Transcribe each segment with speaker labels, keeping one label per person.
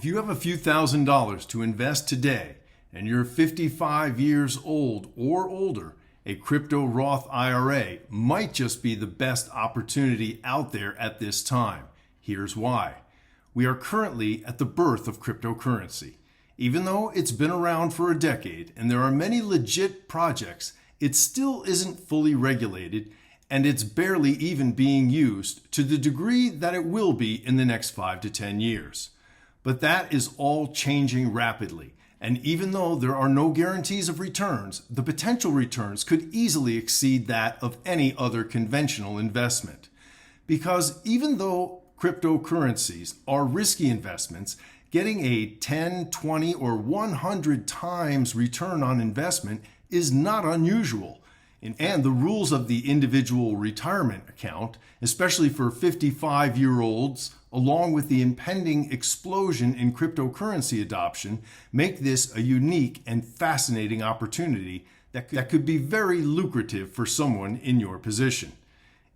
Speaker 1: If you have a few $1,000s to invest today and you're 55 years old or older, a crypto Roth IRA might just be the best opportunity out there at this time. Here's why. We are currently at the birth of cryptocurrency. Even though it's been around for a decade and there are many legit projects, it still isn't fully regulated and it's barely even being used to the degree that it will be in the next 5 to 10 years. But that is all changing rapidly. And even though there are no guarantees of returns, the potential returns could easily exceed that of any other conventional investment. Because even though cryptocurrencies are risky investments, getting a 10, 20, or 100 times return on investment is not unusual. And the rules of the individual retirement account, especially for 55-year-olds, along with the impending explosion in cryptocurrency adoption, make this a unique and fascinating opportunity that could be very lucrative for someone in your position.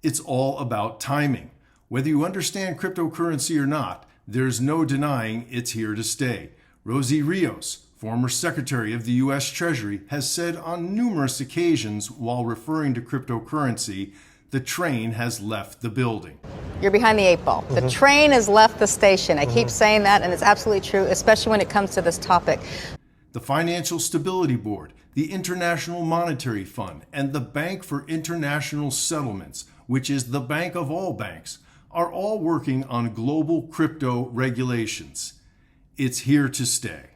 Speaker 1: It's all about timing. Whether you understand cryptocurrency or not, there's no denying it's here to stay. Rosie Rios, former Secretary of the U.S. Treasury, has said on numerous occasions while referring to cryptocurrency, the train has left the building.
Speaker 2: You're behind the 8 ball. The train has left the station. I keep saying that, and it's absolutely true, especially when it comes to this topic.
Speaker 1: The Financial Stability Board, the International Monetary Fund, and the Bank for International Settlements, which is the bank of all banks, are all working on global crypto regulations. It's here to stay.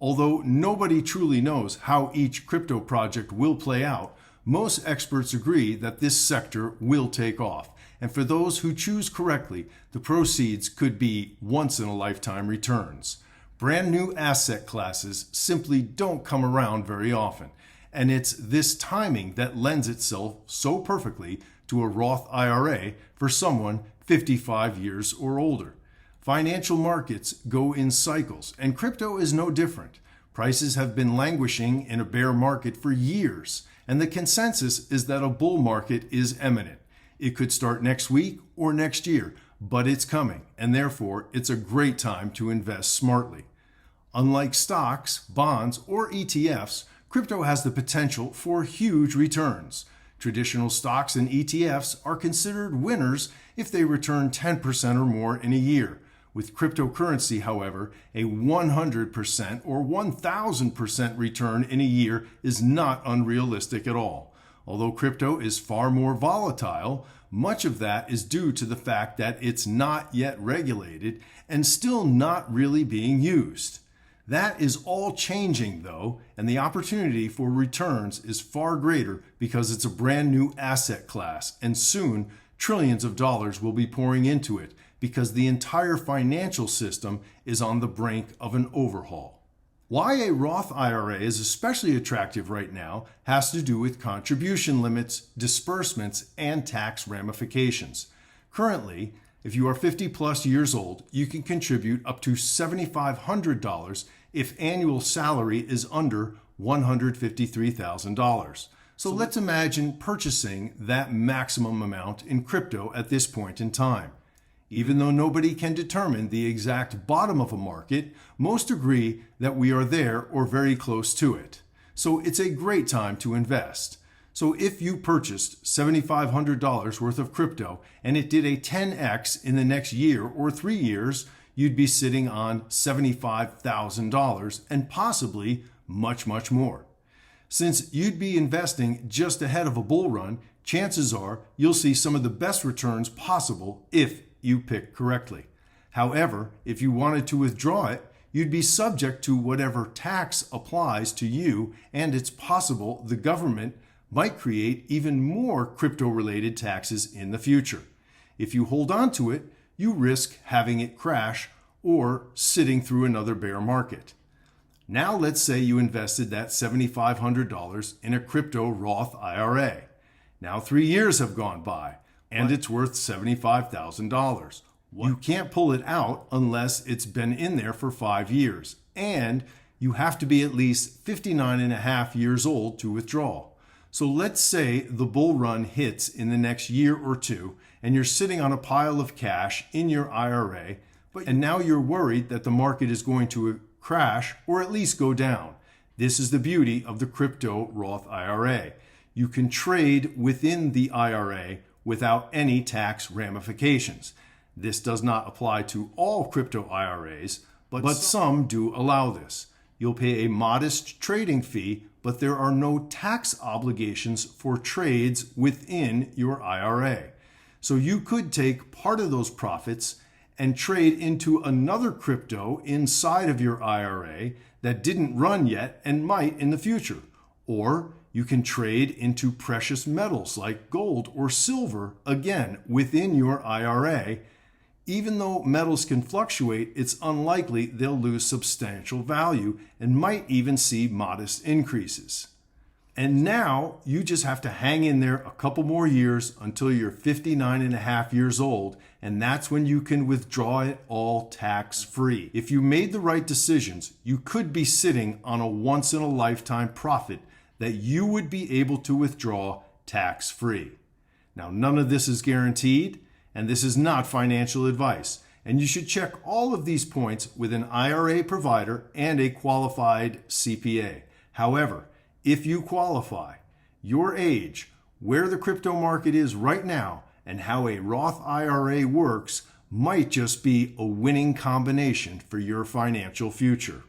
Speaker 1: Although nobody truly knows how each crypto project will play out, most experts agree that this sector will take off. And for those who choose correctly, the proceeds could be once-in-a-lifetime returns. Brand new asset classes simply don't come around very often. And it's this timing that lends itself so perfectly to a Roth IRA for someone 55 years or older. Financial markets go in cycles, and crypto is no different. Prices have been languishing in a bear market for years, and the consensus is that a bull market is imminent. It could start next week or next year, but it's coming, and therefore it's a great time to invest smartly. Unlike stocks, bonds, or ETFs, crypto has the potential for huge returns. Traditional stocks and ETFs are considered winners if they return 10% or more in a year. With cryptocurrency, however, a 100% or 1,000% return in a year is not unrealistic at all. Although crypto is far more volatile, much of that is due to the fact that it's not yet regulated and still not really being used. That is all changing, though, and the opportunity for returns is far greater because it's a brand new asset class, and soon trillions of dollars will be pouring into it because the entire financial system is on the brink of an overhaul. Why a Roth IRA is especially attractive right now has to do with contribution limits, disbursements, and tax ramifications. Currently, if you are 50 plus years old, you can contribute up to $7,500 if annual salary is under $153,000. So let's imagine purchasing that maximum amount in crypto at this point in time. Even though nobody can determine the exact bottom of a market, most agree that we are there or very close to it. So it's a great time to invest. So if you purchased $7,500 worth of crypto and it did a 10x in the next year or 3 years, you'd be sitting on $75,000 and possibly much, much more. Since you'd be investing just ahead of a bull run, chances are you'll see some of the best returns possible if you pick correctly. However, if you wanted to withdraw it, you'd be subject to whatever tax applies to you, and it's possible the government might create even more crypto-related taxes in the future. If you hold on to it, you risk having it crash or sitting through another bear market. Now let's say you invested that $7,500 in a crypto Roth IRA. Now 3 years have gone by, and it's worth $75,000. You can't pull it out unless it's been in there for 5 years, and you have to be at least 59 and a half years old to withdraw. So let's say the bull run hits in the next year or two, and you're sitting on a pile of cash in your IRA, And now you're worried that the market is going to crash or at least go down. This is the beauty of the crypto Roth IRA. You can trade within the IRA without any tax ramifications. This does not apply to all crypto IRAs, but some do allow this. You'll pay a modest trading fee, but there are no tax obligations for trades within your IRA. So you could take part of those profits and trade into another crypto inside of your IRA that didn't run yet and might in the future. Or you can trade into precious metals like gold or silver, again, within your IRA. Even though metals can fluctuate, it's unlikely they'll lose substantial value and might even see modest increases. And now you just have to hang in there a couple more years until you're 59 and a half years old, and that's when you can withdraw it all tax-free. If you made the right decisions, you could be sitting on a once-in-a-lifetime profit that you would be able to withdraw tax-free. Now, none of this is guaranteed, and this is not financial advice. And you should check all of these points with an IRA provider and a qualified CPA. However, if you qualify, your age, where the crypto market is right now, and how a Roth IRA works might just be a winning combination for your financial future.